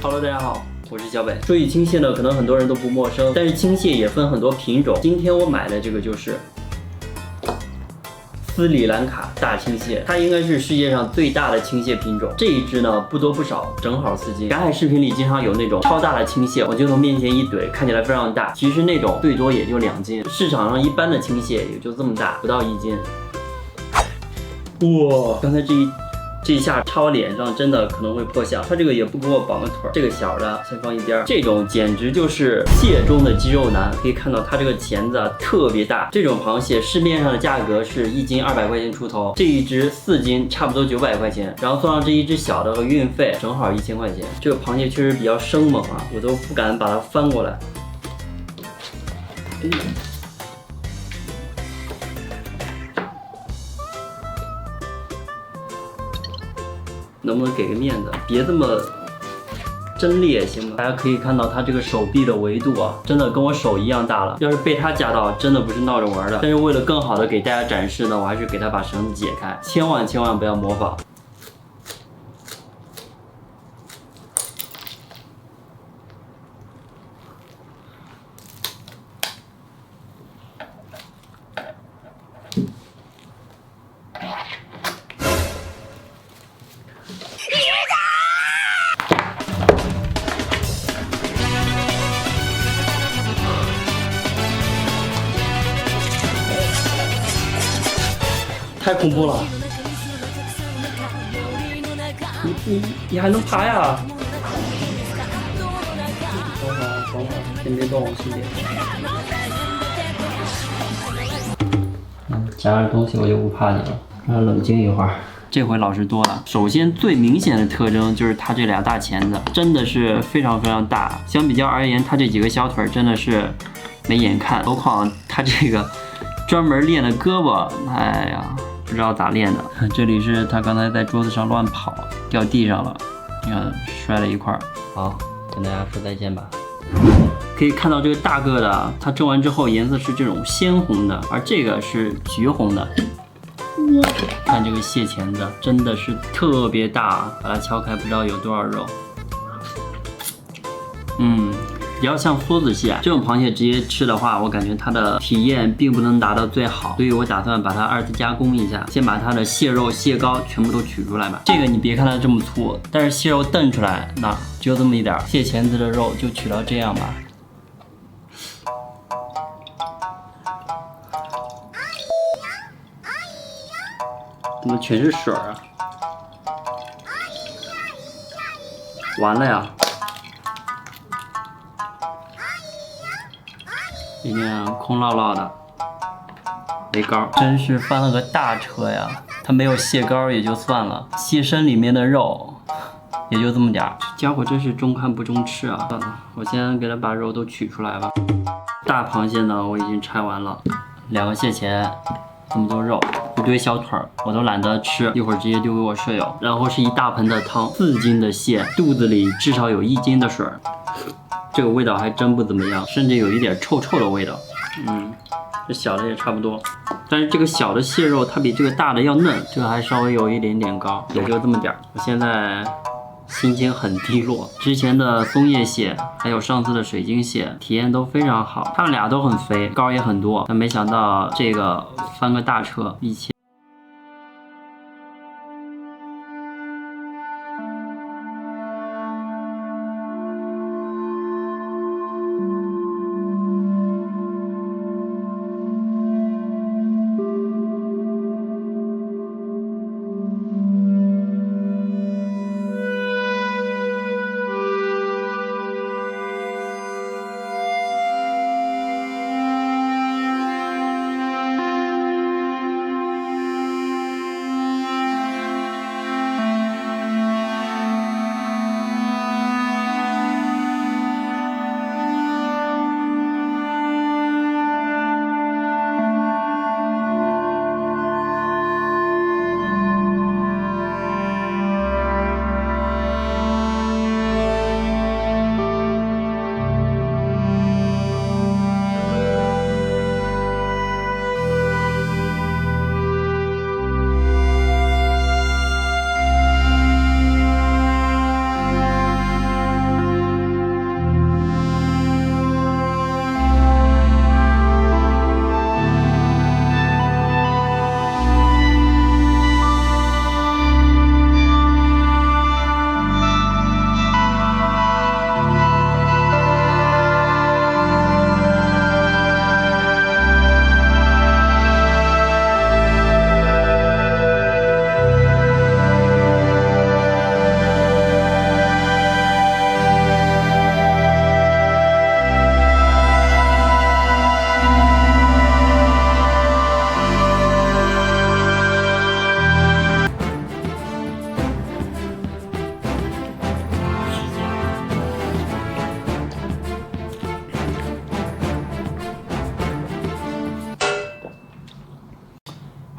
Hello， 大家好，我是小北。说起轻蟹呢，可能很多人都不陌生，但是轻蟹也分很多品种。今天我买的这个就是斯里兰卡大青蟹，它应该是世界上最大的青蟹品种。这一只呢不多不少，正好4斤。赶海视频里经常有那种超大的青蟹，我就从面前一怼，看起来非常大，其实那种最多也就2斤。市场上一般的青蟹也就这么大，不到1斤。哇，刚才这一下插我脸上，真的可能会破相。它这个也不给我绑个腿儿，这个小的先放一边。这种简直就是蟹中的肌肉男，可以看到它这个钳子特别大。这种螃蟹市面上的价格是1斤200块钱出头，这一只4斤差不多900块钱，然后送上这一只小的和运费，正好1000块钱。这个螃蟹确实比较生猛啊，我都不敢把它翻过来。能不能给个面子，别这么真裂行吗？大家可以看到它这个手臂的维度啊，真的跟我手一样大了。要是被它夹到，真的不是闹着玩的。但是为了更好的给大家展示呢，我还是给它把绳子解开，千万不要模仿。太恐怖了！你还能爬呀？等会儿，先别动，兄弟。夹点东西我就不怕你了，让它冷静一会儿。这回老实多了。首先最明显的特征就是它这俩大钳子，真的是非常大。相比较而言，它这几个小腿真的是没眼看，何况它这个专门练的胳膊，哎呀。不知道咋练的，这里是他刚才在桌子上乱跑，掉地上了，你看摔了一块。好，跟大家说再见吧。可以看到这个大个的，它蒸完之后颜色是这种鲜红的，而这个是橘红的。看这个蟹钳子真的是特别大，把它敲开不知道有多少肉。比较像梭子蟹，这种螃蟹直接吃的话，我感觉它的体验并不能达到最好，所以我打算把它2次加工一下，先把它的蟹肉、蟹膏全部都取出来吧。这个你别看它这么粗，但是蟹肉瞪出来，那只有这么一点，蟹钳子的肉就取到这样吧。怎么全是水啊？完了呀！里面空落落的，没膏，真是翻了个大车呀！它没有蟹膏也就算了，蟹身里面的肉也就这么点儿，这家伙真是中看不中吃啊！算了，我先给它把肉都取出来吧。大螃蟹呢，我已经拆完了，2个蟹钳，这么多肉，一堆小腿儿，我都懒得吃，一会儿直接丢给我舍友。然后是一大盆的汤，4斤的蟹，肚子里至少有1斤的水。这个味道还真不怎么样，甚至有一点臭的味道。这小的也差不多，但是这个小的蟹肉它比这个大的要嫩，这个还稍微有一点点膏，也就这么点儿。我现在心情很低落，之前的松叶蟹还有上次的水晶蟹体验都非常好，它们俩都很肥，膏也很多，但没想到这个翻个大车，1000。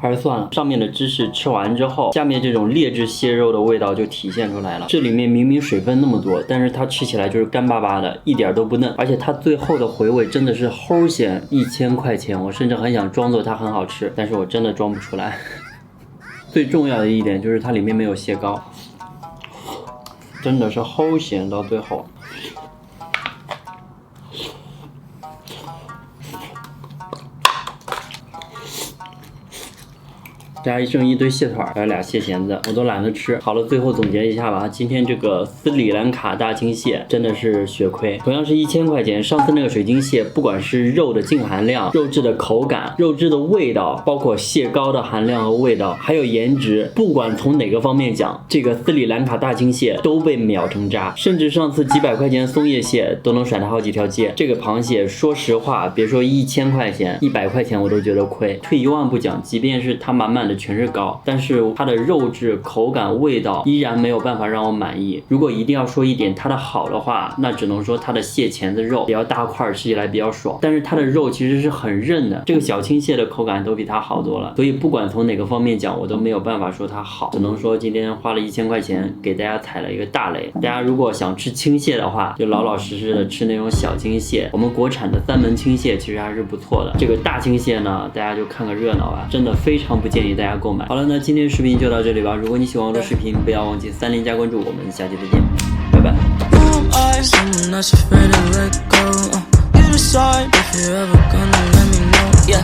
还是算了。上面的芝士吃完之后，下面这种劣质蟹肉的味道就体现出来了。这里面明明水分那么多，但是它吃起来就是干巴巴的，一点都不嫩。而且它最后的回味真的是齁咸，1000块钱，我甚至很想装作它很好吃，但是我真的装不出来。最重要的一点就是它里面没有蟹膏，真的是齁咸到最后。加剩一堆蟹腿，还有俩蟹钳子，我都懒得吃。好了，最后总结一下吧，今天这个斯里兰卡大青蟹真的是血亏，同样是1000块钱。上次那个水晶蟹，不管是肉的净含量、肉质的口感、肉质的味道，包括蟹膏的含量和味道，还有颜值，不管从哪个方面讲，这个斯里兰卡大青蟹都被秒成渣。甚至上次几百块钱松叶蟹都能甩它好几条街。这个螃蟹，说实话，别说1000块钱，100块钱我都觉得亏。退一万步讲，即便是它满满的全是膏，但是它的肉质、口感、味道依然没有办法让我满意。如果一定要说一点它的好的话，那只能说它的蟹钳子肉比较大块，吃起来比较爽。但是它的肉其实是很韧的，这个小青蟹的口感都比它好多了。所以不管从哪个方面讲，我都没有办法说它好，只能说今天花了1000块钱给大家踩了一个大雷。大家如果想吃青蟹的话，就老老实实的吃那种小青蟹。我们国产的三门青蟹其实还是不错的。这个大青蟹呢，大家就看个热闹吧，真的非常不建议大家购买。好了，那今天视频就到这里吧。如果你喜欢我的视频，不要忘记3连加关注，我们下期再见，拜拜。